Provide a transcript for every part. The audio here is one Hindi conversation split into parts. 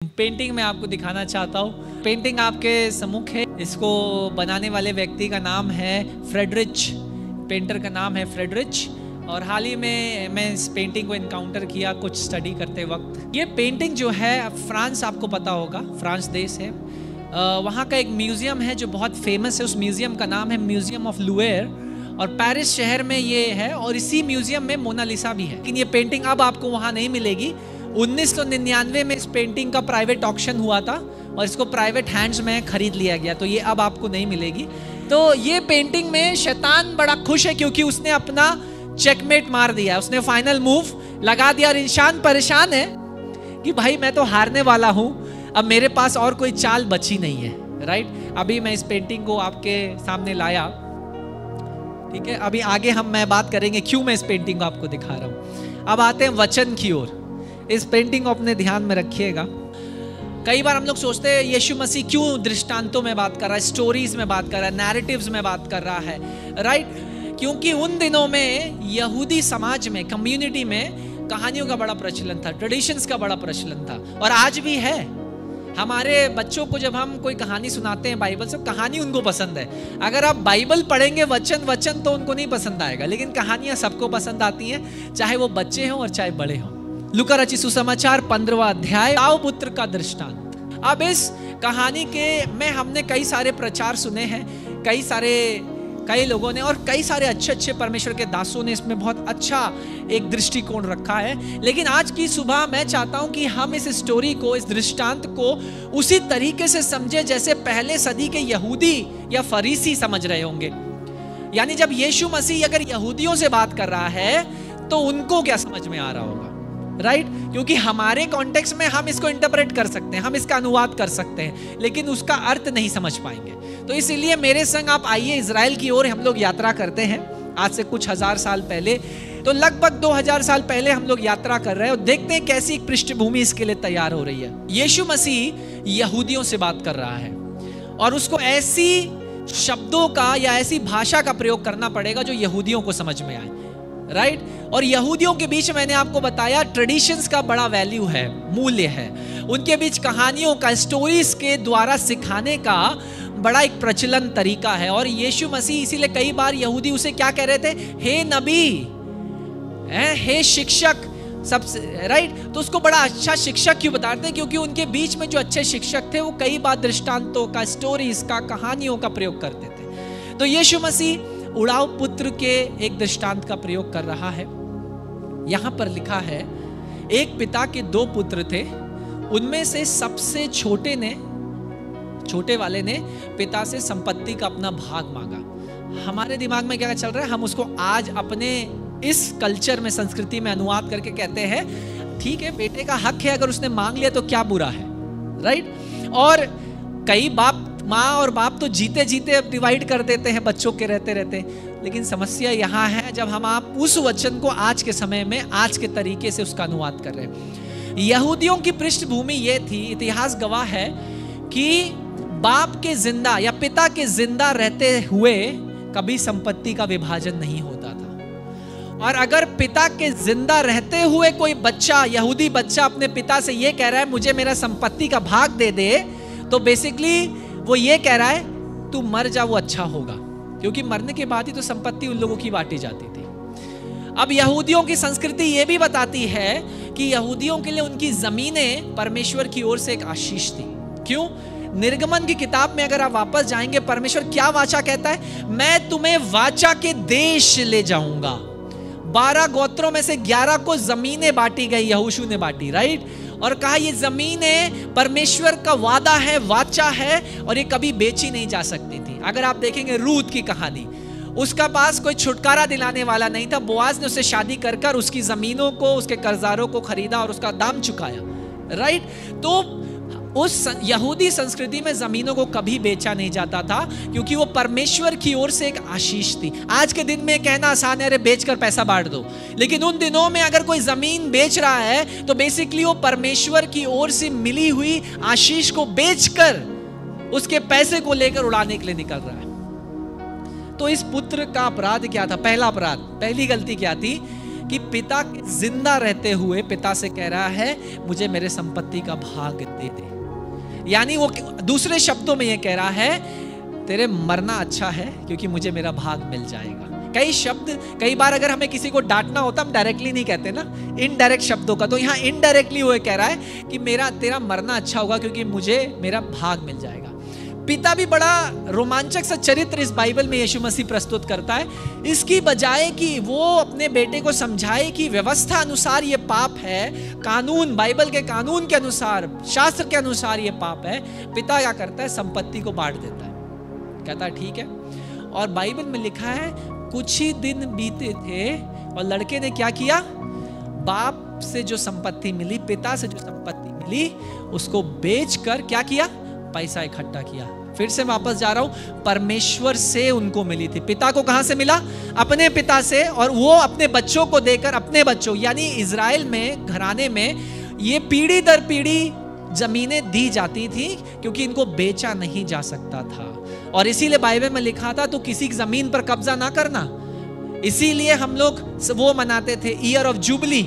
पेंटिंग मैं आपको दिखाना चाहता हूँ। पेंटिंग आपके सम्मुख है। इसको बनाने वाले व्यक्ति का नाम है फ्रेडरिच, पेंटर का नाम है फ्रेडरिच। और हाल ही में मैं इस पेंटिंग को इनकाउंटर किया कुछ स्टडी करते वक्त। ये पेंटिंग जो है फ्रांस, आपको पता होगा फ्रांस देश है, वहाँ का एक म्यूज़ियम है जो बहुत फेमस है। उस म्यूज़ियम का नाम है म्यूज़ियम ऑफ लुएर और पेरिस शहर में ये है। और इसी म्यूज़ियम में मोनालिसा भी है। लेकिन ये पेंटिंग अब आपको वहाँ नहीं मिलेगी। 1999 में इस पेंटिंग का प्राइवेट ऑक्शन हुआ था और इसको प्राइवेट हैंड्स में खरीद लिया गया, तो ये अब आपको नहीं मिलेगी। तो ये पेंटिंग में शैतान बड़ा खुश है क्योंकि उसने अपना चेकमेट मार दिया, उसने फाइनल मूव लगा दिया। और इंसान परेशान है कि भाई मैं तो हारने वाला हूं, अब मेरे पास और कोई चाल बची नहीं है। राइट, अभी मैं इस पेंटिंग को आपके सामने लाया, ठीक है। अभी आगे मैं बात करेंगे क्यों मैं इस पेंटिंग को आपको दिखा रहा हूं। अब आते हैं वचन की ओर। इस पेंटिंग को अपने ध्यान में रखिएगा। कई बार हम लोग सोचते हैं यीशु मसीह क्यों दृष्टांतों में बात कर रहा है, स्टोरीज में बात कर रहा है, नैरेटिव्स में बात कर रहा है। राइट, क्योंकि उन दिनों में यहूदी समाज में, कम्युनिटी में कहानियों का बड़ा प्रचलन था, ट्रेडिशंस का बड़ा प्रचलन था और आज भी है। हमारे बच्चों को जब हम कोई कहानी सुनाते हैं बाइबल से, कहानी उनको पसंद है। अगर आप बाइबल पढ़ेंगे वचन तो उनको नहीं पसंद आएगा, लेकिन कहानियां सबको पसंद आती हैं, चाहे वो बच्चे हों और चाहे बड़े हों। लूका रचित सुसमाचार 15वां अध्याय, दाऊ पुत्र का दृष्टांत। अब इस कहानी के में हमने कई सारे प्रचार सुने हैं, कई लोगों ने और कई सारे अच्छे परमेश्वर के दासों ने इसमें बहुत अच्छा एक दृष्टिकोण रखा है। लेकिन आज की सुबह मैं चाहता हूं कि हम इस स्टोरी को, इस दृष्टांत को उसी तरीके से समझे जैसे पहले सदी के यहूदी या फरीसी समझ रहे होंगे। यानी जब यीशु मसीह अगर यहूदियों से बात कर रहा है तो उनको क्या समझ में आ रहा होगा। राइट, क्योंकि हमारे कॉन्टेक्स्ट में हम इसको इंटरप्रेट कर सकते हैं, हम इसका अनुवाद कर सकते हैं, लेकिन उसका अर्थ नहीं समझ पाएंगे। तो इसीलिए मेरे संग आप आइए, इजराइल की ओर हम लोग यात्रा करते हैं। आज से कुछ हजार साल पहले, तो लगभग 2000 साल पहले हम लोग यात्रा कर रहे हैं और देखते हैं कैसी एक पृष्ठभूमि इसके लिए तैयार हो रही है। यीशु मसीह यहूदियों से बात कर रहा है और उसको ऐसी शब्दों का या ऐसी भाषा का प्रयोग करना पड़ेगा जो यहूदियों को समझ में आए। राइट, और यहूदियों के बीच मैंने आपको बताया ट्रेडिशंस का बड़ा वैल्यू है, मूल्य है। उनके बीच कहानियों का, स्टोरीज के द्वारा सिखाने का बड़ा एक प्रचलन तरीका है। और यीशु मसीह इसीलिए कई बार यहूदी उसे क्या कह रहे थे, हे नबी, हे शिक्षक, सबसे। राइट, तो उसको बड़ा अच्छा शिक्षक क्यों बताते हैं, क्योंकि उनके बीच में जो अच्छे शिक्षक थे वो कई बार दृष्टांतों का, स्टोरीज का, कहानियों का प्रयोग करते थे। तो यीशु मसीह उड़ाऊ पुत्र के एक दृष्टांत का प्रयोग कर रहा है। यहां पर लिखा है, एक पिता के 2 पुत्र थे, उनमें से सबसे छोटे वाले ने पिता से संपत्ति का अपना भाग मांगा। हमारे दिमाग में क्या चल रहा है, हम उसको आज अपने इस कल्चर में, संस्कृति में अनुवाद करके कहते हैं ठीक है, बेटे का हक है, अगर उसने मांग लिया तो क्या बुरा है। राइट, और कई माँ और बाप तो जीते जीते अब डिवाइड कर देते हैं बच्चों के रहते रहते। लेकिन समस्या यहाँ है जब आप उस वचन को आज के समय में, आज के तरीके से उसका अनुवाद कर रहे हैं। यहूदियों की पृष्ठभूमि ये थी, इतिहास गवाह है कि बाप के जिंदा या पिता के जिंदा रहते हुए कभी संपत्ति का विभाजन नहीं होता था। और अगर पिता के जिंदा रहते हुए कोई बच्चा, यहूदी बच्चा अपने पिता से ये कह रहा है मुझे मेरा संपत्ति का भाग दे दे, तो बेसिकली वो ये कह रहा है तू मर जा, वो अच्छा होगा, क्योंकि मरने के बाद ही तो संपत्ति उन लोगों की बांटी जाती थी। अब यहूदियों की संस्कृति ये भी बताती है कि यहूदियों के लिए उनकी जमीनें परमेश्वर की ओर से एक आशीष थी। क्यों? निर्गमन की किताब में अगर आप वापस जाएंगे, परमेश्वर क्या वाचा कहता है, मैं तुम्हें वाचा के देश ले जाऊंगा। 12 गोत्रों में से 11 को जमीनें बांटी गई, यहोशू ने बांटी। राइट, और कहा ये जमीनें परमेश्वर का वादा है, वाचा है, और ये कभी बेची नहीं जा सकती थी। अगर आप देखेंगे रूत की कहानी, उसका पास कोई छुटकारा दिलाने वाला नहीं था। बोआज ने उससे शादी कर उसकी जमीनों को, उसके कर्जदारों को खरीदा और उसका दाम चुकाया। राइट, तो उस यहूदी संस्कृति में जमीनों को कभी बेचा नहीं जाता था, क्योंकि वो परमेश्वर की ओर से एक आशीष थी। आज के दिन में कहना आसान है, अरे बेचकर पैसा बांट दो, लेकिन उन दिनों में अगर कोई जमीन बेच रहा है तो बेसिकली वो परमेश्वर की ओर से मिली हुई आशीष को बेचकर उसके पैसे को लेकर उड़ाने के लिए निकल रहा है। तो इस पुत्र का अपराध क्या था? पहला अपराध, पहली गलती क्या थी कि पिता जिंदा रहते हुए पिता से कह रहा है मुझे मेरे संपत्ति का भाग दे दे। यानी वो दूसरे शब्दों में ये कह रहा है तेरे मरना अच्छा है क्योंकि मुझे मेरा भाग मिल जाएगा। कई बार अगर हमें किसी को डांटना होता हम डायरेक्टली नहीं कहते ना, इनडायरेक्ट शब्दों का, तो यहाँ इनडायरेक्टली वो कह रहा है कि तेरा मरना अच्छा होगा क्योंकि मुझे मेरा भाग मिल जाएगा। पिता भी बड़ा रोमांचक सा चरित्र इस बाइबल में यीशु मसीह प्रस्तुत करता है। इसकी बजाय कि वो अपने बेटे को समझाए कि व्यवस्था अनुसार ये पाप है, कानून, बाइबल के कानून के अनुसार, शास्त्र के अनुसार ये पाप है, पिता क्या करता है, संपत्ति को बांट देता है, कहता है ठीक है। और बाइबल में लिखा है कुछ ही दिन बीते थे और लड़के ने क्या किया, बाप से जो संपत्ति मिली, पिता से जो संपत्ति मिली, उसको बेचकर क्या किया, पैसा इकट्ठा किया। फिर से वापस जा रहा हूं, परमेश्वर से उनको मिली थी। पिता को कहां से मिला, अपने पिता से, और वो अपने बच्चों को देकर, अपने बच्चों यानी इजराइल में घराने में ये पीढ़ी दर पीढ़ी जमीनें दी जाती थी क्योंकि इनको बेचा नहीं जा सकता था। और इसीलिए बाइबल में लिखा था तो किसी की जमीन पर कब्जा ना करना। इसीलिए हम लोग वो मनाते थे ईयर ऑफ जुबली।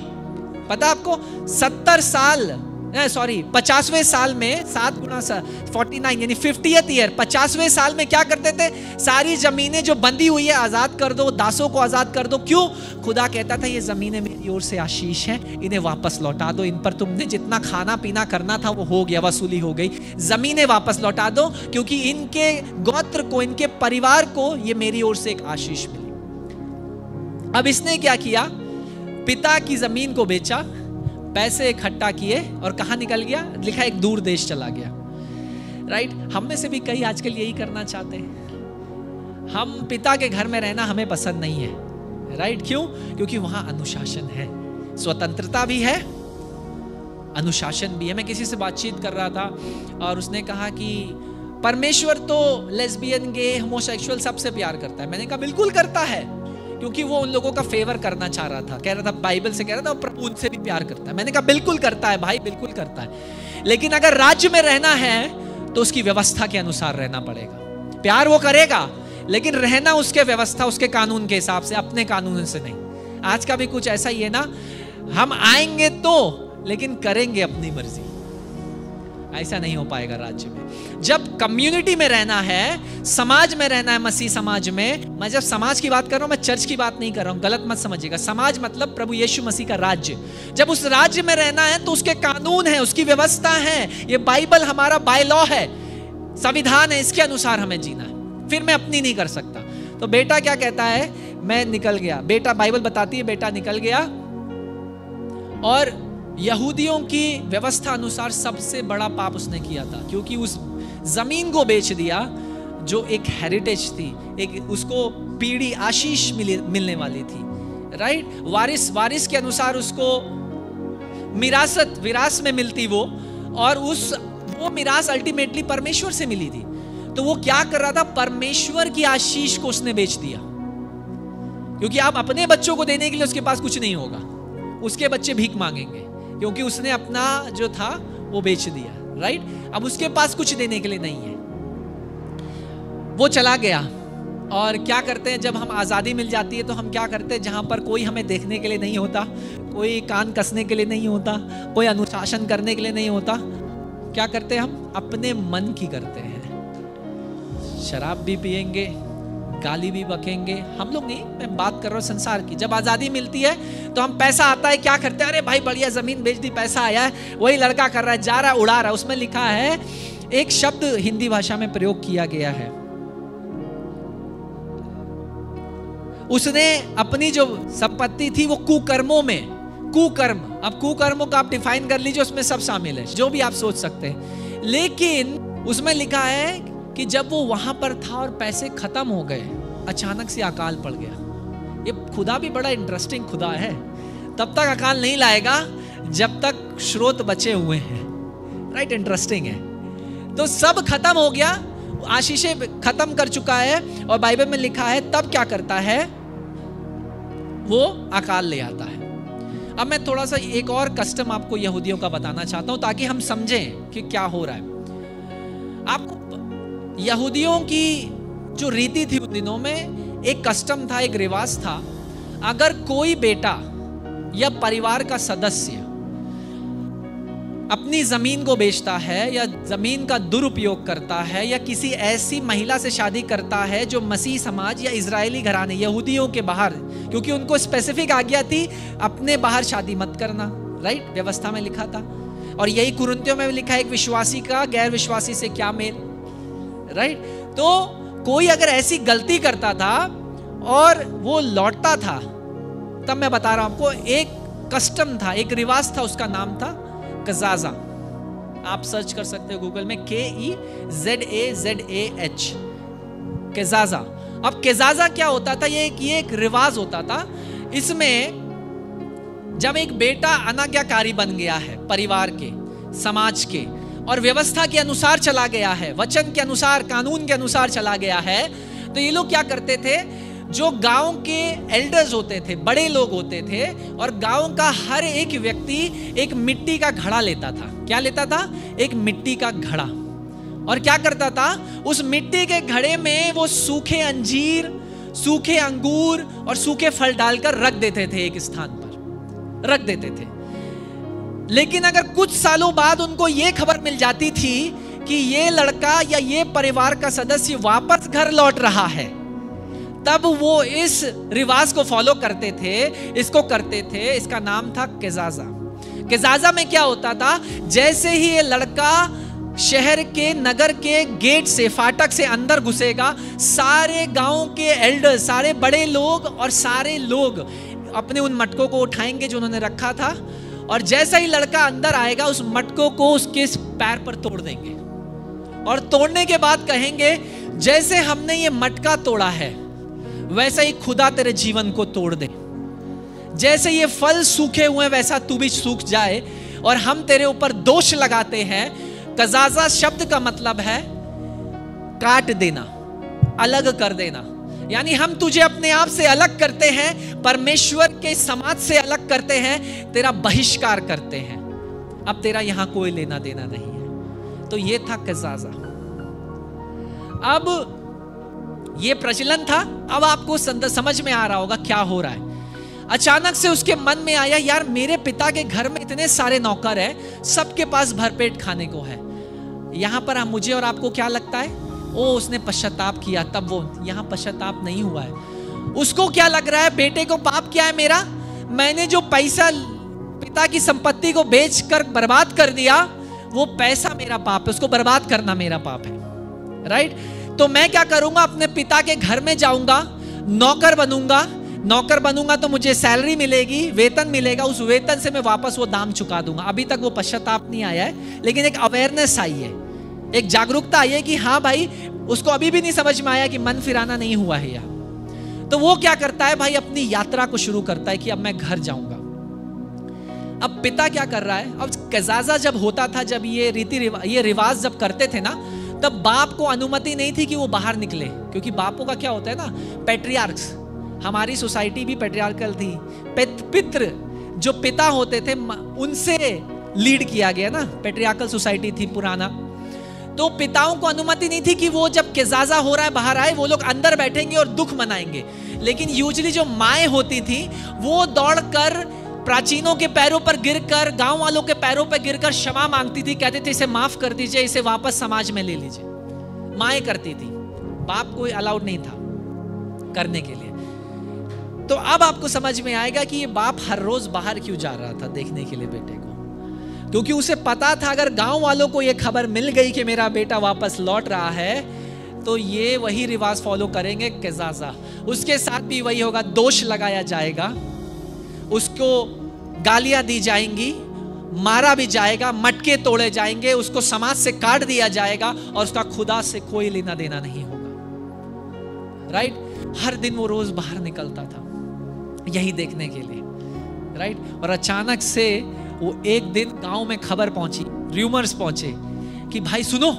पता आपको 70 साल 50वें साल में 7 गुना 49 यानी 50th ईयर, 50वें साल में क्या करते थे, सारी जमीनें जो बंधी हुई है आजाद कर दो, दासों को आजाद कर दो। क्यों? खुदा कहता था ये जमीनें मेरी ओर से आशीष हैं, इन्हें वापस लौटा दो, इन पर तुमने जितना खाना पीना करना था वो हो गया, वसूली हो गई, जमीनें वापस लौटा दो क्योंकि इनके गोत्र को, इनके परिवार को ये मेरी ओर से एक आशीष मिली। अब इसने क्या किया, पिता की जमीन को बेचा, पैसे इकट्ठा किए और कहां निकल गया, लिखा एक दूर देश चला गया। राइट, हम में से भी कई आजकल यही करना चाहते हैं। हम पिता के घर में रहना हमें पसंद नहीं है। राइट, क्यों? क्योंकि वहां अनुशासन है, स्वतंत्रता भी है, अनुशासन भी है। मैं किसी से बातचीत कर रहा था और उसने कहा कि परमेश्वर तो लेस्बियन, गे, होमोसेक्सुअल सबसे प्यार करता है। मैंने कहा बिल्कुल करता है, क्योंकि वो उन लोगों का फेवर करना चाह रहा था, कह रहा था बाइबल से कह रहा था प्रभु उनसे भी प्यार करता है। मैंने कहा बिल्कुल करता है भाई, बिल्कुल करता है, लेकिन अगर राज्य में रहना है तो उसकी व्यवस्था के अनुसार रहना पड़ेगा। प्यार वो करेगा लेकिन रहना उसके व्यवस्था, उसके कानून के हिसाब से, अपने कानून से नहीं। आज का भी कुछ ऐसा ही है ना, हम आएंगे तो लेकिन करेंगे अपनी मर्जी, ऐसा नहीं हो पाएगा राज्य में। जब कम्युनिटी में रहना है, समाज में रहना है, मसीह समाज में, मैं जब समाज की बात कर रहा हूं, मैं चर्च की बात नहीं कर रहा हूं, गलत मत समझिएगा। समाज मतलब प्रभु यीशु मसीह का राज्य। जब उस राज्य में रहना है तो उसके कानून है, उसकी व्यवस्था है। ये बाइबल हमारा बाय लॉ है, संविधान है, इसके अनुसार हमें जीना है, फिर मैं अपनी नहीं कर सकता। तो बेटा क्या कहता है, मैं निकल गया। बेटा, बाइबल बताती है बेटा निकल गया और यहूदियों की व्यवस्था अनुसार सबसे बड़ा पाप उसने किया था, क्योंकि उस जमीन को बेच दिया जो एक हेरिटेज थी, एक उसको पीढ़ी आशीष मिलने वाली थी। राइट, वारिस के अनुसार उसको विरास में मिलती वो, और वो मिरास अल्टीमेटली परमेश्वर से मिली थी। तो वो क्या कर रहा था, परमेश्वर की आशीष को उसने बेच दिया, क्योंकि आप अपने बच्चों को देने के लिए उसके पास कुछ नहीं होगा, उसके बच्चे भीख मांगेंगे, क्योंकि उसने अपना जो था वो बेच दिया। राइट, अब उसके पास कुछ देने के लिए नहीं है। वो चला गया। और क्या करते हैं, जब हम आज़ादी मिल जाती है तो हम क्या करते हैं, जहां पर कोई हमें देखने के लिए नहीं होता, कोई कान कसने के लिए नहीं होता, कोई अनुशासन करने के लिए नहीं होता, क्या करते हैं, हम अपने मन की करते हैं। शराब भी पिएंगे, गाली भी बकेंगे। हम लोग नहीं, मैं बात कर रहा हूँ संसार की। जब आजादी मिलती है तो हम, पैसा आता है, क्या करते हैं, अरे भाई बढ़िया जमीन बेच दी, पैसा आया है, वही लड़का कर रहा है, जा रहा है, उड़ा रहा है। उसमें लिखा है, एक शब्द हिंदी भाषा में प्रयोग किया गया है, उसने अपनी जो संपत्ति थी वो कुकर्मों में, कुकर्म, अब कुकर्मों का आप डिफाइन कर लीजिए, उसमें सब शामिल है जो भी आप सोच सकते हैं। लेकिन उसमें लिखा है कि जब वो वहां पर था और पैसे खत्म हो गए, अचानक से अकाल पड़ गया। ये खुदा भी बड़ा इंटरेस्टिंग खुदा है, तब तक अकाल नहीं लाएगा जब तक स्रोत बचे हुए हैं। राइट, इंटरेस्टिंग है। तो सब खत्म हो गया, आशीषें खत्म कर चुका है, और बाइबल में लिखा है तब क्या करता है, वो अकाल ले आता है। अब मैं थोड़ा सा एक और कस्टम आपको यहूदियों का बताना चाहता हूं ताकि हम समझें कि क्या हो रहा है। आपको यहूदियों की जो रीति थी उन दिनों में, एक कस्टम था, एक रिवाज था, अगर कोई बेटा या परिवार का सदस्य अपनी जमीन को बेचता है या जमीन का दुरुपयोग करता है या किसी ऐसी महिला से शादी करता है जो मसीह समाज या इजरायली घराने यहूदियों के बाहर, क्योंकि उनको स्पेसिफिक आज्ञा थी अपने बाहर शादी मत करना, राइट, व्यवस्था में लिखा था। और यही कुरिन्थियों में लिखा है एक विश्वासी का गैर विश्वासी से क्या मेल, राइट। तो कोई अगर ऐसी गलती करता था और वो लौटता था, तब मैं बता रहा हूं आपको, एक कस्टम था, एक रिवाज था, उसका नाम था कजाजा। आप सर्च कर सकते हो गूगल में, KEZAZAH, केजाजा। अब केजाजा क्या होता था? ये एक रिवाज होता था। इसमें जब एक बेटा अनाज्ञाकारी बन गया है परिवार के, समाज के, और व्यवस्था के अनुसार चला गया है, वचन के अनुसार, कानून के अनुसार चला गया है, तो ये लोग क्या करते थे, जो गांव के एल्डर्स होते थे, बड़े लोग होते थे, और गांव का हर एक व्यक्ति एक मिट्टी का घड़ा लेता था। क्या लेता था? एक मिट्टी का घड़ा। और क्या करता था? उस मिट्टी के घड़े में वो सूखे अंजीर, सूखे अंगूर और सूखे फल डालकर रख देते थे, एक स्थान पर रख देते थे। लेकिन अगर कुछ सालों बाद उनको ये खबर मिल जाती थी कि ये लड़का या ये परिवार का सदस्य वापस घर लौट रहा है, तब वो इस रिवाज को फॉलो करते थे, इसको करते थे। इसका नाम था केजाजा। केजाजा में क्या होता था? जैसे ही ये लड़का शहर के, नगर के गेट से, फाटक से अंदर घुसेगा, सारे गांव के एल्डर्स, सारे बड़े लोग और सारे लोग अपने उन मटकों को उठाएंगे जो उन्होंने रखा था, और जैसा ही लड़का अंदर आएगा उस मटकों को उसके पैर पर तोड़ देंगे, और तोड़ने के बाद कहेंगे, जैसे हमने ये मटका तोड़ा है वैसा ही खुदा तेरे जीवन को तोड़ दे। जैसे ये फल सूखे हुए वैसा तू भी सूख जाए, और हम तेरे ऊपर दोष लगाते हैं। कजाजा शब्द का मतलब है काट देना, अलग कर देना। यानी हम तुझे अपने आप से अलग करते हैं, परमेश्वर के समाज से अलग करते हैं, तेरा बहिष्कार करते हैं। अब तेरा यहां कोई लेना देना नहीं है। तो ये था कजाजा। अब ये प्रचलन था। अब आपको समझ में आ रहा होगा क्या हो रहा है। अचानक से उसके मन में आया, यार मेरे पिता के घर में इतने सारे नौकर हैं, सबके पास भरपेट खाने को है। यहां पर मुझे और आपको क्या लगता है? ओ, उसने पश्चाताप किया, तब वो, यहां पश्चाताप नहीं हुआ है। उसको क्या लग रहा है? बेटे को पाप क्या है मेरा? मैंने जो पैसा पिता की संपत्ति को बेचकर बर्बाद कर दिया, वो पैसा मेरा पाप है, उसको बर्बाद करना मेरा पाप है, राइट। तो मैं क्या करूंगा? अपने पिता के घर में जाऊंगा, नौकर बनूंगा। नौकर बनूंगा तो मुझे सैलरी मिलेगी, वेतन मिलेगा, उस वेतन से मैं वापस वो दाम चुका दूंगा। अभी तक वो पश्चाताप नहीं आया है, लेकिन एक अवेयरनेस आई है, एक जागरूकता आई है कि हाँ भाई, उसको अभी भी नहीं समझ में आया कि मन फिराना नहीं हुआ है यार। तो वो क्या करता है भाई? अपनी यात्रा को शुरू करता है कि अब मैं घर जाऊंगा। अब पिता क्या कर रहा है? अब कजाजा जब होता था, जब ये रिवाज जब करते थे ना, तब बाप को अनुमति नहीं थी कि वो बाहर निकले, क्योंकि बापों का क्या होता है ना, पैट्रियार्क्स। हमारी सोसाइटी भी पैट्रियार्कल थी। पितृ जो पिता होते थे, उनसे लीड किया गया ना, पैट्रियार्कल सोसाइटी थी पुराना। तो पिताओं को अनुमति नहीं थी कि वो जब केजाजा हो रहा है बाहर आए, वो लोग अंदर बैठेंगे और दुख मनाएंगे। लेकिन यूजुअली जो माएँ होती थी, वो दौड़कर प्राचीनों के पैरों पर गिरकर, गांव वालों के पैरों पर गिरकर क्षमा मांगती थी, कहते थे इसे माफ कर दीजिए, इसे वापस समाज में ले लीजिए। माएँ करती थी, बाप को अलाउड नहीं था करने के लिए। तो अब आपको समझ में आएगा कि ये बाप हर रोज बाहर क्यों जा रहा था देखने के लिए बेटे को, क्योंकि उसे पता था अगर गांव वालों को ये खबर मिल गई कि मेरा बेटा वापस लौट रहा है, तो ये वही रिवाज फॉलो करेंगे, केजाजा। उसके साथ भी वही होगा, दोष लगाया जाएगा, उसको गालियां दी जाएंगी, मारा भी जाएगा, मटके तोड़े जाएंगे, उसको समाज से काट दिया जाएगा, और उसका खुदा से कोई लेना देना नहीं होगा, राइट। हर दिन वो रोज बाहर निकलता था यही देखने के लिए, राइट। और अचानक से वो एक दिन गांव में खबर पहुंची, र्यूमर्स पहुंचे कि भाई सुनो,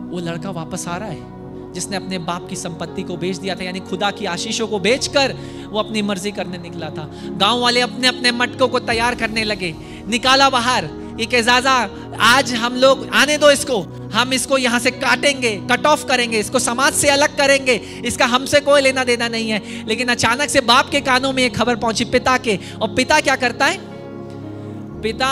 वो लड़का वापस आ रहा है जिसने अपने बाप की संपत्ति को बेच दिया था, यानी खुदा की आशीषों को बेचकर वो अपनी मर्जी करने निकला था। गांव वाले अपने अपने मटकों को तैयार करने लगे, निकाला बाहर कि केजाजा आज हम लोग आने दो इसको, हम इसको यहां से काटेंगे, कट ऑफ करेंगे, इसको समाज से अलग करेंगे, इसका हमसे कोई लेना देना नहीं है। लेकिन अचानक से बाप के कानों में एक खबर पहुंची पिता के, और पिता क्या करता है? पिता,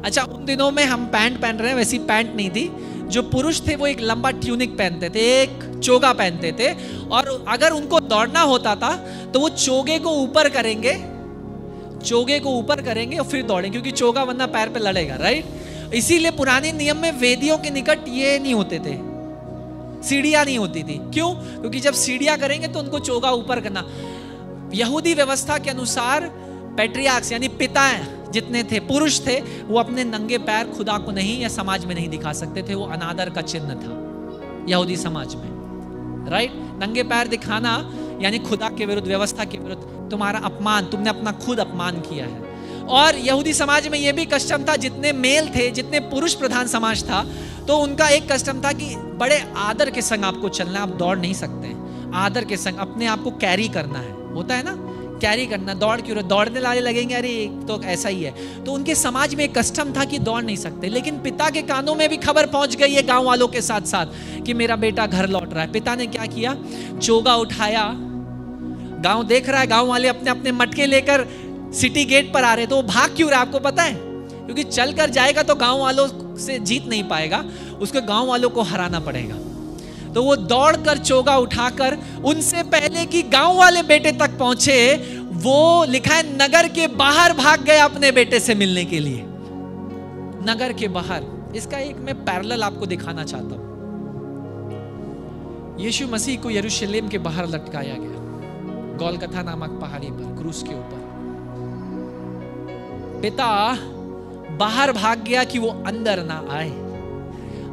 अच्छा उन दिनों में हम पैंट पहन रहे हैं, वैसी पैंट नहीं थी। जो पुरुष थे वो एक लंबा ट्यूनिक पहनते थे, एक चोगा पहनते थे, और अगर उनको दौड़ना होता था तो वो चोगे को ऊपर करेंगे, चोगे को ऊपर करेंगे और फिर दौड़ेंगे, क्योंकि चोगा वरना पैर पे लड़ेगा, राइट। इसीलिए पुराने नियम में वेदियों के निकट ये नहीं होते थे, सीढ़ियां नहीं होती थी। क्यों? क्योंकि जब सीढ़ियां करेंगे तो उनको चोगा ऊपर करना। यहूदी व्यवस्था के अनुसार पैट्रियार्क्स यानी पिता जितने थे, पुरुष थे, वो अपने नंगे पैर खुदा को नहीं या समाज में नहीं दिखा सकते थे। वो अनादर का चिन्ह था यहूदी समाज में, राइट। नंगे पैर दिखाना यानी खुदा के विरुद्ध, व्यवस्था के विरुद्ध तुम्हारा अपमान, तुमने अपना खुद अपमान किया है। और यहूदी समाज में यह भी कस्टम था, जितने मेल थे, जितने पुरुष प्रधान समाज था, तो उनका एक कस्टम था कि बड़े आदर के संग आपको चलना, आप दौड़ नहीं सकते, आदर के संग अपने आप को कैरी करना है, होता है ना, कैरी करना। दौड़ क्यों? दौड़ने वाले लगेंगे अरे तो ऐसा ही है। तो उनके समाज में एक कस्टम था कि दौड़ नहीं सकते। लेकिन पिता के कानों में भी खबर पहुंच गई है गांव वालों के साथ साथ कि मेरा बेटा घर लौट रहा है। पिता ने क्या किया? चोगा उठाया, गांव देख रहा है, गांव वाले अपने अपने मटके लेकर सिटी गेट पर आ रहे, तो वो भाग क्यों रहा है आपको पता है? क्योंकि चल कर जाएगा तो गांव वालों से जीत नहीं पाएगा, उसको गांव वालों को हराना पड़ेगा। तो वो दौड़कर चोगा उठाकर उनसे पहले कि गांव वाले बेटे तक पहुंचे, वो लिखा है नगर के बाहर भाग गया अपने बेटे से मिलने के लिए, नगर के बाहर। इसका एक मैं पैरेलल आपको दिखाना चाहता हूं। यीशु मसीह को यरूशलेम के बाहर लटकाया गया, गोलगथा नामक पहाड़ी पर, क्रूस के ऊपर। पिता बाहर भाग गया कि वो अंदर ना आए,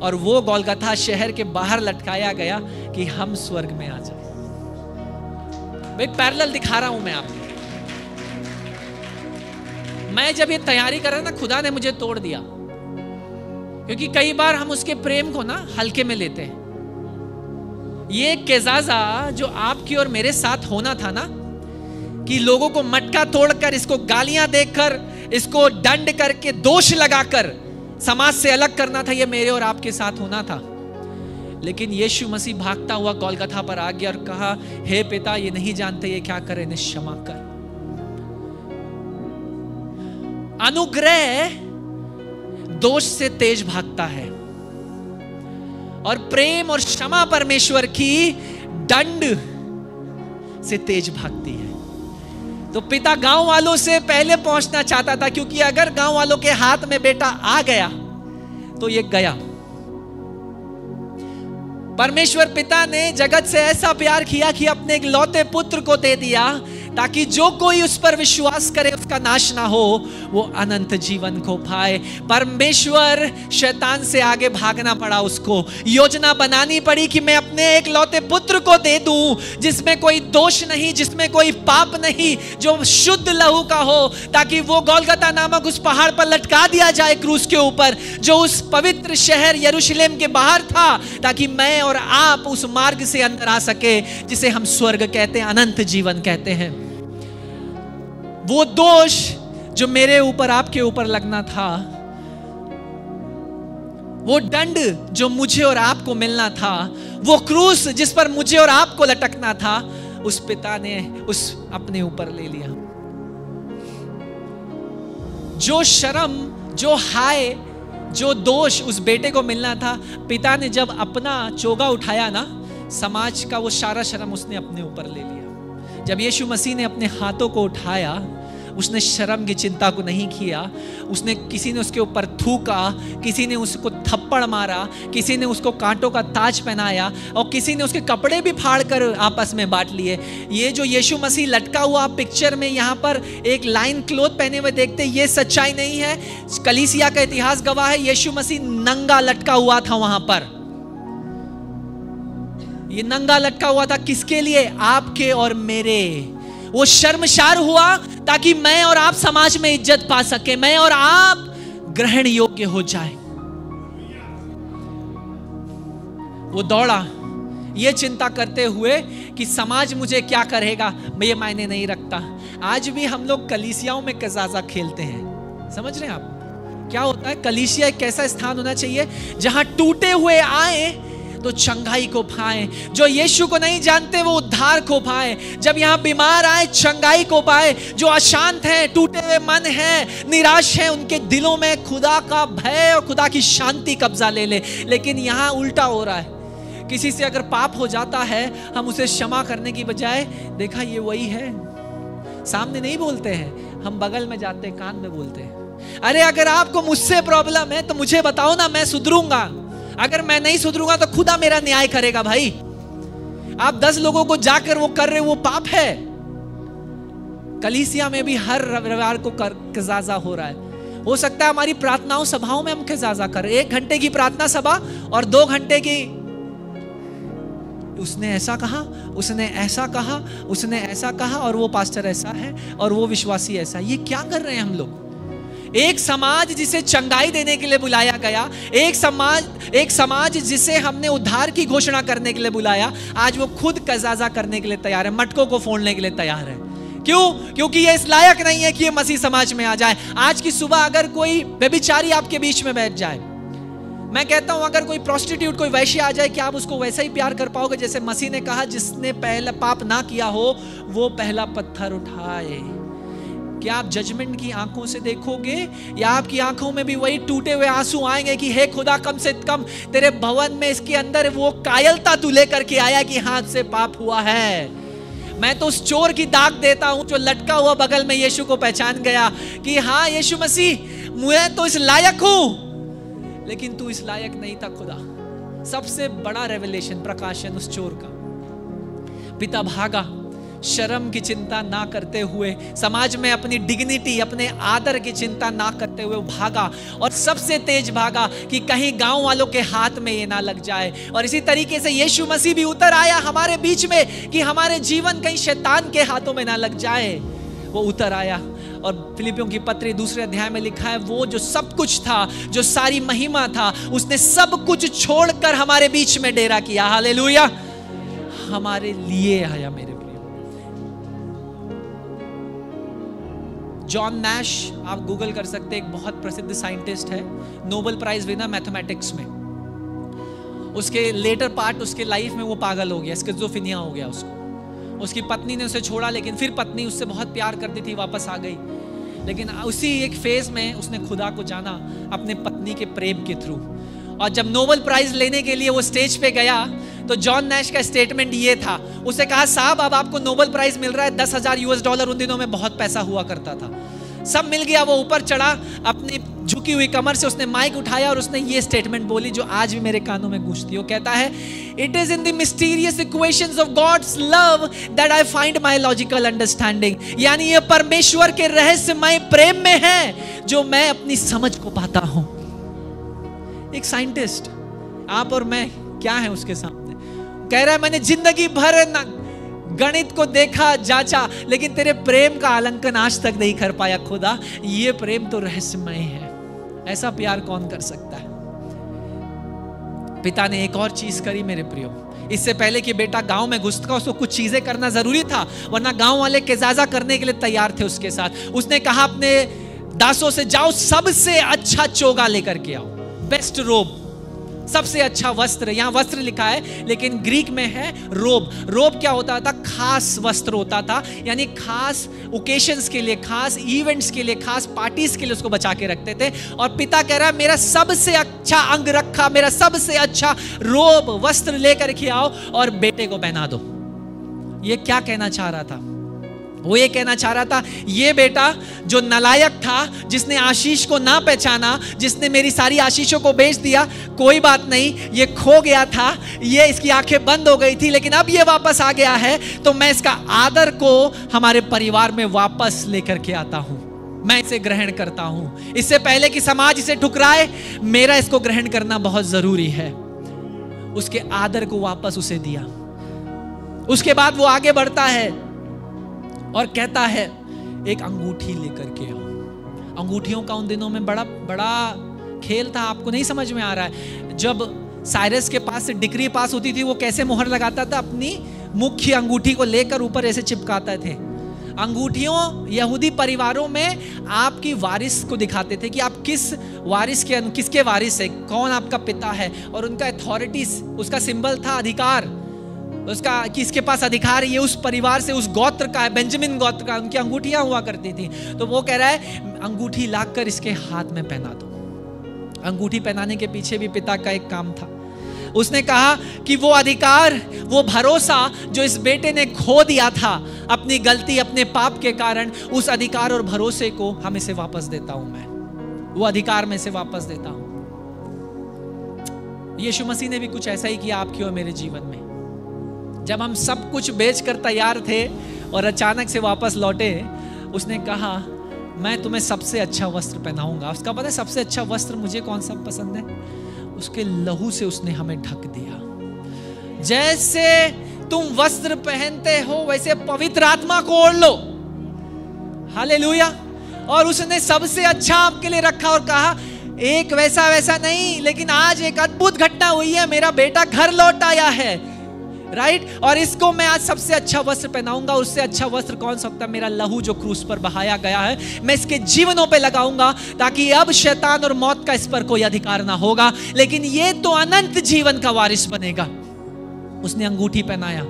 और वो गोलगथा शहर के बाहर लटकाया गया कि हम स्वर्ग में आ जाए। एक पैरेलल दिखा रहा हूं मैं आपको। मैं जब ये तैयारी कर रहा ना, खुदा ने मुझे तोड़ दिया, क्योंकि कई बार हम उसके प्रेम को ना हल्के में लेते हैं। ये केजाजा जो आपकी और मेरे साथ होना था ना, कि लोगों को मटका तोड़कर, इसको गालियां देकर, इसको दंड करके, दोष लगाकर समाज से अलग करना था, ये मेरे और आपके साथ होना था। लेकिन यीशु मसीह भागता हुआ गोलगथा पर आ गया और कहा, हे पिता, ये नहीं जानते ये क्या करे, इन्हें क्षमा कर। अनुग्रह दोष से तेज भागता है, और प्रेम और क्षमा परमेश्वर की दंड से तेज भागती है। तो पिता गांव वालों से पहले पहुंचना चाहता था, क्योंकि अगर गांव वालों के हाथ में बेटा आ गया तो ये गया। परमेश्वर पिता ने जगत से ऐसा प्यार किया कि अपने एक लौते पुत्र को दे दिया, ताकि जो कोई उस पर विश्वास करे उसका नाश ना हो, वो अनंत जीवन को पाए। परमेश्वर शैतान से आगे भागना पड़ा, उसको योजना बनानी पड़ी कि मैं अपने एक लौते पुत्र को दे दूं, जिसमें कोई दोष नहीं, जिसमें कोई पाप नहीं, जो शुद्ध लहू का हो, ताकि वो गोलगथा नामक उस पहाड़ पर लटका दिया जाए क्रूस के ऊपर, जो उस पवित्र शहर यरूशलेम के बाहर था, ताकि मैं और आप उस मार्ग से अंदर आ सके जिसे हम स्वर्ग कहते हैं, अनंत जीवन कहते हैं। वो दोष जो मेरे ऊपर, आपके ऊपर लगना था, वो दंड जो मुझे और आपको मिलना था, वो क्रूस जिस पर मुझे और आपको लटकना था, उस पिता ने उस अपने ऊपर ले लिया। जो शर्म, जो हाय, जो दोष उस बेटे को मिलना था, पिता ने जब अपना चोगा उठाया ना, समाज का वो सारा शर्म उसने अपने ऊपर ले लिया। जब यीशु मसीह ने अपने हाथों को उठाया, उसने शर्म की चिंता को नहीं किया। उसने, किसी ने उसके ऊपर थूका, किसी ने उसको थप्पड़ मारा, किसी ने उसको कांटों का ताज पहनाया, और किसी ने उसके कपड़े भी फाड़ कर आपस में बांट लिए। ये जो यीशु मसीह लटका हुआ आप पिक्चर में यहाँ पर एक लाइन क्लोथ पहने हुए देखते, ये सच्चाई नहीं है। कलीसिया का इतिहास गवाह है, यीशु मसीह नंगा लटका हुआ था वहां पर। ये नंगा लटका हुआ था किसके लिए? आपके और मेरे। वो शर्मसार हुआ ताकि मैं और आप समाज में इज्जत पा सके, मैं और आप ग्रहण योग्य हो जाए। वो दौड़ा ये चिंता करते हुए कि समाज मुझे क्या करेगा, ये मायने नहीं रखता। आज भी हम लोग कलीसियाओं में कजाजा खेलते हैं, समझ रहे हैं आप? क्या होता है? कलीसिया एक ऐसा स्थान होना चाहिए जहां टूटे हुए आए तो चंगाई को पाए, जो यीशु को नहीं जानते वो उद्धार को पाए, जब यहाँ बीमार आए चंगाई को पाए, जो अशांत हैं, टूटे हुए मन हैं, निराश हैं, उनके दिलों में खुदा का भय और खुदा की शांति कब्जा ले ले। लेकिन यहाँ उल्टा हो रहा है, किसी से अगर पाप हो जाता है हम उसे क्षमा करने की बजाय देखा ये वही है, सामने नहीं बोलते हैं, हम बगल में जाते हैं, कान में बोलते हैं। अरे अगर आपको मुझसे प्रॉब्लम है तो मुझे बताओ ना, मैं सुधरूंगा। अगर मैं नहीं सुधरूंगा तो खुदा मेरा न्याय करेगा। भाई आप 10 लोगों को जाकर वो कर रहे हो, वो पाप है। कलीसिया में भी हर रविवार को कज़ाज़ा हो रहा है। हो सकता है हमारी प्रार्थनाओं सभाओं में हम कज़ाज़ा कर रहे, 1 घंटे की प्रार्थना सभा और 2 घंटे की, उसने ऐसा कहा, उसने ऐसा कहा, उसने ऐसा कहा, और वो पास्टर ऐसा है और वो विश्वासी ऐसा। ये क्या कर रहे हैं हम लोग? एक समाज जिसे चंगाई देने के लिए बुलाया गया, एक समाज जिसे हमने उद्धार की घोषणा करने के लिए बुलाया, आज वो खुद कज़ाज़ा करने के लिए तैयार है, मटकों को फोड़ने के लिए तैयार है। क्यों? क्योंकि ये इस लायक नहीं है कि ये मसीह समाज में आ जाए। आज की सुबह अगर कोई व्यभिचारी आपके बीच में बैठ जाए, मैं कहता हूं अगर कोई प्रोस्टिट्यूट, कोई वैश्य आ जाए, क्या आप उसको वैसा ही प्यार कर पाओगे जैसे मसीह ने कहा जिसने पहला पाप ना किया हो वो पहला पत्थर उठाए? क्या आप जजमेंट की आंखों से देखोगे या आपकी आंखों में भी वही टूटे हुए आंसू आएंगे कि हे खुदा कम से कम तेरे भवन में इसके अंदर वो कायलता तू लेकर के आया कि हाथ से पाप हुआ है। मैं तो उस चोर की दाग देता हूं जो लटका हुआ बगल में यीशु को पहचान गया कि हाँ यीशु मसीह मैं तो इस लायक हूं, लेकिन तू इस लायक नहीं था खुदा। सबसे बड़ा रेवलेशन, प्रकाशन उस चोर का। पिता भागा, शर्म की चिंता ना करते हुए, समाज में अपनी डिग्निटी, अपने आदर की चिंता ना करते हुए भागा, और सबसे तेज भागा कि कहीं गांव वालों के हाथ में ये ना लग जाए। और इसी तरीके से यीशु मसीह भी उतर आया हमारे बीच में कि हमारे जीवन कहीं शैतान के हाथों में ना लग जाए। वो उतर आया, और फिलिपियों की पत्री 2 अध्याय में लिखा है वो जो सब कुछ था, जो सारी महिमा था, उसने सब कुछ छोड़कर हमारे बीच में डेरा किया। हालेलुया, हमारे लिए आया। मेरे जॉन नैश, आप गूगल कर सकते हैं, एक बहुत प्रसिद्ध साइंटिस्ट है, नोबेल प्राइज विनर मैथमेटिक्स में। उसके लेटर पार्ट, उसके लाइफ में वो पागल हो गया, स्किज़ोफ्रेनिया हो गया उसको। उसकी पत्नी ने उसे छोड़ा, लेकिन फिर पत्नी उससे बहुत प्यार करती थी, वापस आ गई। लेकिन उसी एक फेज में उसने खुदा को जाना अपने पत्नी के प्रेम के थ्रू। और जब नोबेल प्राइज लेने के लिए वो स्टेज पे गया तो जॉन नैश का स्टेटमेंट ये था, उसे कहा साहब अब आपको नोबेल प्राइज मिल रहा है, $10,000 उन दिनों में बहुत पैसा हुआ करता था। सब मिल गया, वो ऊपर चढ़ा, अपनी झुकी हुई कमर से उसने माइक उठाया और उसने ये स्टेटमेंट बोली जो आज भी मेरे कानों में गूंजती है। वो कहता है, it is in the mysterious equations of God's love that I find my logical understanding. यानी ये परमेश्वर के रहस्यमय प्रेम में है जो मैं अपनी समझ को पाता हूं। एक साइंटिस्ट, आप और मैं क्या है उसके सामने? कह रहा है मैंने जिंदगी भर गणित को देखा, जांचा, लेकिन तेरे प्रेम का आलंकन आज तक नहीं कर पाया खुदा। ये प्रेम तो रहस्यमय है, ऐसा प्यार कौन कर सकता है? पिता ने एक और चीज करी मेरे प्रियो, इससे पहले कि बेटा गांव में घुसता उसको कुछ चीजें करना जरूरी था, वरना गांव वाले केजाजा करने के लिए तैयार थे उसके साथ। उसने कहा अपने दासों से, जाओ सबसे अच्छा चोगा लेकर के आओ, बेस्ट रोब, सबसे अच्छा वस्त्र। यहां वस्त्र लिखा है लेकिन ग्रीक में है रोब। रोब क्या होता था? खास वस्त्र होता था, यानी खास ओकेशंस के लिए, खास इवेंट्स के लिए, खास पार्टीज के लिए उसको बचा के रखते थे। और पिता कह रहा है मेरा सबसे अच्छा अंग रखा, मेरा सबसे अच्छा रोब वस्त्र लेकर के आओ और बेटे को पहना दो। ये क्या कहना चाह रहा था? वो ये कहना चाह रहा था, ये बेटा जो नालायक था, जिसने आशीष को ना पहचाना, जिसने मेरी सारी आशीषों को बेच दिया, कोई बात नहीं, ये खो गया था, ये इसकी आंखें बंद हो गई थी, लेकिन अब ये वापस आ गया है, तो मैं इसका आदर को हमारे परिवार में वापस लेकर के आता हूं, मैं इसे ग्रहण करता हूं। इससे पहले कि समाज इसे ठुकराए, मेरा इसको ग्रहण करना बहुत जरूरी है। उसके आदर को वापस उसे दिया। उसके बाद वो आगे बढ़ता है और कहता है एक अंगूठी लेकर के आओ। अंगूठियों का उन दिनों में बड़ा बड़ा खेल था, आपको नहीं समझ में आ रहा है। जब साइरस के पास से डिक्री पास होती थी, वो कैसे मोहर लगाता था? अपनी मुख्य अंगूठी को लेकर ऊपर ऐसे चिपकाते थे। अंगूठियों यहूदी परिवारों में आपकी वारिस को दिखाते थे कि आप किस वारिस के किसके वारिस है, कौन आपका पिता है, और उनका अथॉरिटी, उसका सिंबल था अधिकार, उसका किसके पास अधिकार है, ये उस परिवार से, उस गोत्र का है, बेंजामिन गोत्र का, उनकी अंगूठियां हुआ करती थी। तो वो कह रहा है अंगूठी लाकर इसके हाथ में पहना दो। अंगूठी पहनाने के पीछे भी पिता का एक काम था। उसने कहा कि वो अधिकार, वो भरोसा जो इस बेटे ने खो दिया था अपनी गलती, अपने पाप के कारण, उस अधिकार और भरोसे को हम इसे वापस देता हूं, मैं वो अधिकार में से वापस देता हूं। यीशु मसीह ने भी कुछ ऐसा ही किया आपके और मेरे जीवन में। जब हम सब कुछ बेचकर तैयार थे और अचानक से वापस लौटे, उसने कहा मैं तुम्हें सबसे अच्छा वस्त्र पहनाऊंगा। उसका पता है सबसे अच्छा वस्त्र मुझे कौन सा पसंद है? उसके लहू से उसने हमें ढक दिया। जैसे तुम वस्त्र पहनते हो वैसे पवित्र आत्मा को ओढ़ लो। हालेलुया। और उसने सबसे अच्छा आपके लिए रखा और कहा एक वैसा नहीं, लेकिन आज एक अद्भुत घटना हुई है, मेरा बेटा घर लौट आया है, राइट? और इसको मैं आज सबसे अच्छा वस्त्र पहनाऊंगा। उससे अच्छा वस्त्र कौन सकता है? मेरा लहू जो क्रूस पर बहाया गया है, मैं इसके जीवनों पे लगाऊंगा, ताकि अब शैतान और मौत का इस पर कोई अधिकार ना होगा, लेकिन ये तो अनंत जीवन का वारिस बनेगा। उसने अंगूठी पहनाया,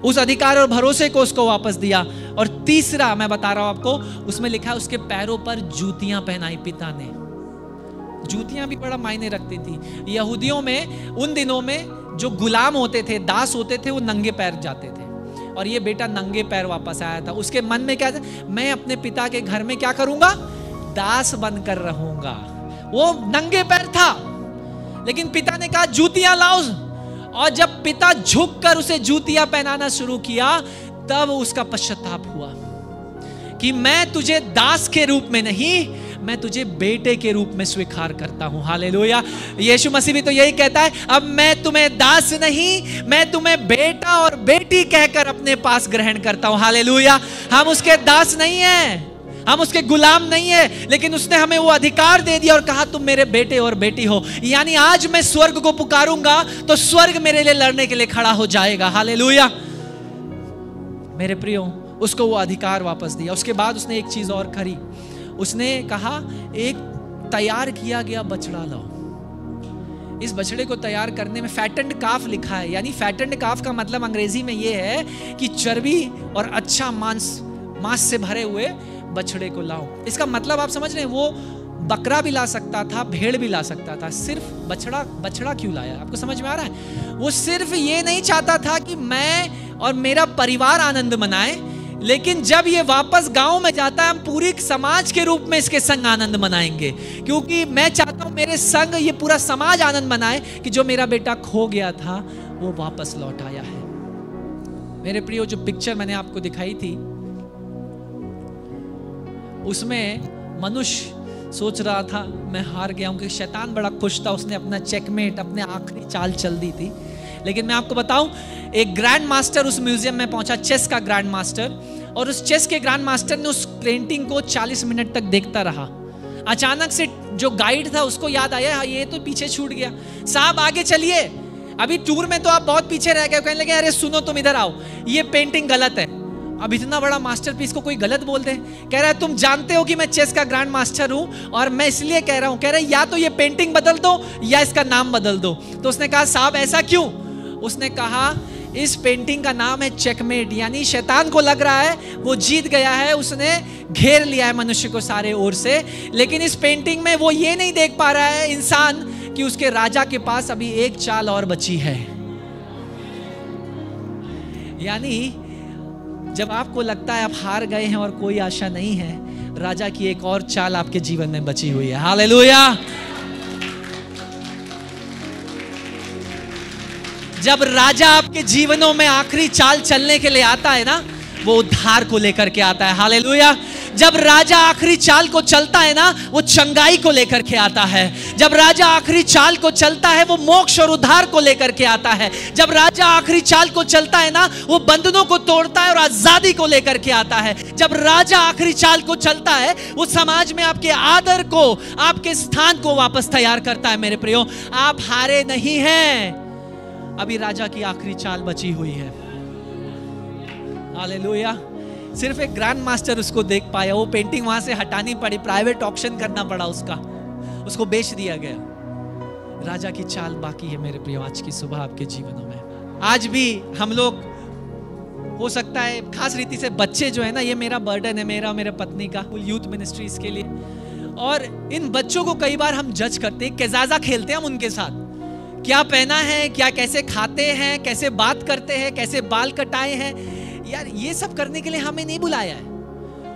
उस अधिकार और भरोसे को उसको वापस दिया। और तीसरा मैं बता रहा हूं आपको, उसमें लिखा है उसके पैरों पर जूतियां पहनाई पिता ने। जूतियां भी बड़ा मायने रखती थी। यहूदियों में उन दिनों में जो गुलाम होते थे, दास होते थे, वो नंगे पैर जाते थे, और ये बेटा नंगे पैर वापस आया था। उसके मन में क्या था? मैं अपने पिता के घर में क्या करूंगा? दास बनकर रहूंगा। वो नंगे पैर था, लेकिन पिता ने कहा जूतियां लाओ। और जब पिता झुककर उसे जूतियां पहनाना शुरू किया, तब उसका पश्चाताप हुआ कि मैं तुझे दास के रूप में नहीं, मैं तुझे बेटे के रूप में स्वीकार करता हूं। हालेलुया। यीशु मसीह भी तो यही कहता है, अब मैं तुम्हें दास नहीं, मैं तुम्हें बेटा और बेटी कहकर अपने पास ग्रहण करता हूं। हालेलुया। हम उसके दास नहीं हैं, हम उसके गुलाम नहीं है, लेकिन उसने हमें वो अधिकार दे दिया और कहा तुम मेरे बेटे और बेटी हो। यानी आज मैं स्वर्ग को पुकारूंगा तो स्वर्ग मेरे लिए लड़ने के लिए खड़ा हो जाएगा। हालेलुया। मेरे प्रियो, उसको वो अधिकार वापस दिया। उसके बाद उसने एक चीज और करी। उसने कहा एक तैयार किया गया बछड़ा लाओ। इस बछड़े को तैयार करने में फैटेंड काफ लिखा है, यानी फैटेंड काफ का मतलब अंग्रेजी में ये है कि चर्बी और अच्छा मांस से भरे हुए बछड़े को लाओ। इसका मतलब आप समझ रहे हैं, वो बकरा भी ला सकता था, भेड़ भी ला सकता था, सिर्फ बछड़ा क्यों लाया? आपको समझ में आ रहा है? वो सिर्फ ये नहीं चाहता था कि मैं और मेरा परिवार आनंद मनाए, लेकिन जब ये वापस गांव में जाता है, हम पूरी समाज के रूप में इसके संग आनंद मनाएंगे, क्योंकि मैं चाहता हूं मेरे संग ये पूरा समाज आनंद मनाए कि जो मेरा बेटा खो गया था वो वापस लौट आया है। मेरे प्रियो, जो पिक्चर मैंने आपको दिखाई थी, उसमें मनुष्य सोच रहा था मैं हार गया हूं, क्योंकि शैतान बड़ा खुश था, उसने अपना चेकमेट, अपने आखिरी चाल चल दी थी। लेकिन मैं आपको बताऊं, एक ग्रैंड मास्टर उस म्यूजियम में पहुंचा, चेस का ग्रैंड मास्टर, और उस चेस के ग्रैंड मास्टर ने उस पेंटिंग को 40 मिनट तक देखता रहा। अचानक से जो गाइड था उसको याद आया, ये तो पीछे छूट गया, साहब आगे चलिए, अभी टूर में तो आप बहुत पीछे रह गए। कहने लगे अरे सुनो, तुम इधर आओ, ये पेंटिंग गलत है। अब इतना बड़ा मास्टरपीस को कोई गलत बोल दे? कह रहा है तुम जानते हो कि मैं चेस का ग्रैंड मास्टर हूं और मैं इसलिए कह रहा हूं। कह रहा है या तो ये पेंटिंग बदल दो या इसका नाम बदल दो। तो उसने कहा साहब ऐसा क्यों? उसने कहा इस पेंटिंग का नाम है चेकमेट, यानी शैतान को लग रहा है वो जीत गया है, उसने घेर लिया है मनुष्य को सारे ओर से। लेकिन इस पेंटिंग में वो ये नहीं देख पा रहा है इंसान कि उसके राजा के पास अभी एक चाल और बची है। यानी जब आपको लगता है आप हार गए हैं और कोई आशा नहीं है, राजा की एक और चाल आपके जीवन में बची हुई है। हालेलुया। जब राजा आपके जीवनों में आखिरी चाल चलने के लिए आता है ना, वो उद्धार को लेकर के आता है। हालेलुया। जब राजा आखिरी चाल को चलता है ना, वो चंगाई को लेकर के आता है। जब राजा आखिरी चाल को चलता है, वो मोक्ष और उद्धार को लेकर के आता है। जब राजा आखिरी चाल को चलता है ना, वो बंधनों को तोड़ता है और आजादी को लेकर के आता है। जब राजा आखिरी चाल को चलता है, वो समाज में आपके आदर को, आपके स्थान को वापस तैयार करता है। मेरे प्रियो, आप हारे नहीं हैं, अभी राजा की आखिरी चाल बची हुई है। हालेलुया। सिर्फ एक ग्रैंड मास्टर उसको देख पाया, वो पेंटिंग वहां से हटानी पड़ी, प्राइवेट ऑक्शन करना पड़ा उसको बेच दिया गया। राजा की चाल बाकी है मेरे प्रियो आज की सुबह आपके जीवनों में। आज भी हम लोग, हो सकता है खास रीति से बच्चे जो है ना, ये मेरा बर्डन है, मेरे पत्नी का यूथ मिनिस्ट्रीज के लिए, और इन बच्चों को कई बार हम जज करते हैं, केजाजा खेलते हैं हम उनके साथ, क्या पहना है, क्या कैसे खाते हैं, कैसे बात करते हैं, कैसे बाल कटाए हैं। यार ये सब करने के लिए हमें नहीं बुलाया है,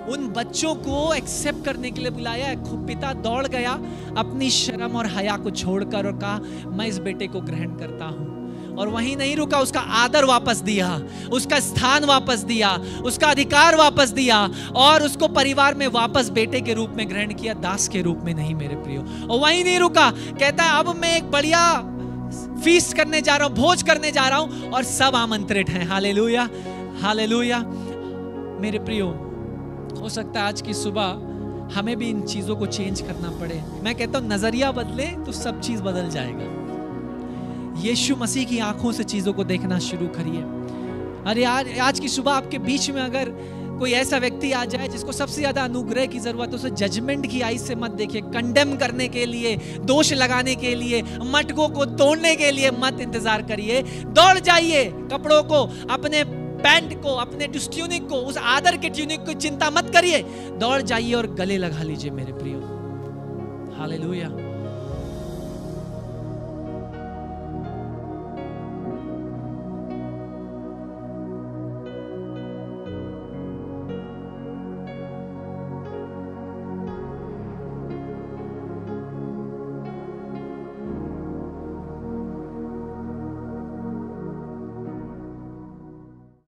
उन बच्चों को एक्सेप्ट करने के लिए बुलाया है। पिता दौड़ गया अपनी शर्म और हया को छोड़कर और कहा मैं इस बेटे को ग्रहण करता हूं। और वहीं नहीं रुका, उसका आदर वापस दिया, उसका स्थान वापस दिया, उसका अधिकार वापस दिया और उसको परिवार में वापस बेटे के रूप में ग्रहण किया, दास के रूप में नहीं मेरे प्रियो। और वहीं नहीं रुका, कहता है अब मैं एक बढ़िया फीस्ट करने जा रहा हूं, भोज करने जा रहा हूं और सब आमंत्रित हैं। Hallelujah, hallelujah. मेरे प्रियो, हो सकता है आज की सुबह हमें भी इन चीजों को चेंज करना पड़े। मैं कहता हूं नजरिया बदले तो सब चीज बदल जाएगा। यीशु मसीह की आंखों से चीजों को देखना शुरू करिए। अरे यार, आज की सुबह आपके बीच में अगर कोई ऐसा व्यक्ति आ जाए जिसको सबसे ज्यादा अनुग्रह की जरूरत है, उसे जजमेंट की आई से मत देखिए, कंडेम करने के लिए, दोष लगाने के लिए, मटकों को तोड़ने के लिए मत इंतजार करिए। दौड़ जाइए, कपड़ों को, अपने पैंट को, अपने ट्यूनिक को, उस आदर के ट्यूनिक को चिंता मत करिए, दौड़ जाइए और गले लगा लीजिए मेरे प्रियो। हालेलुया।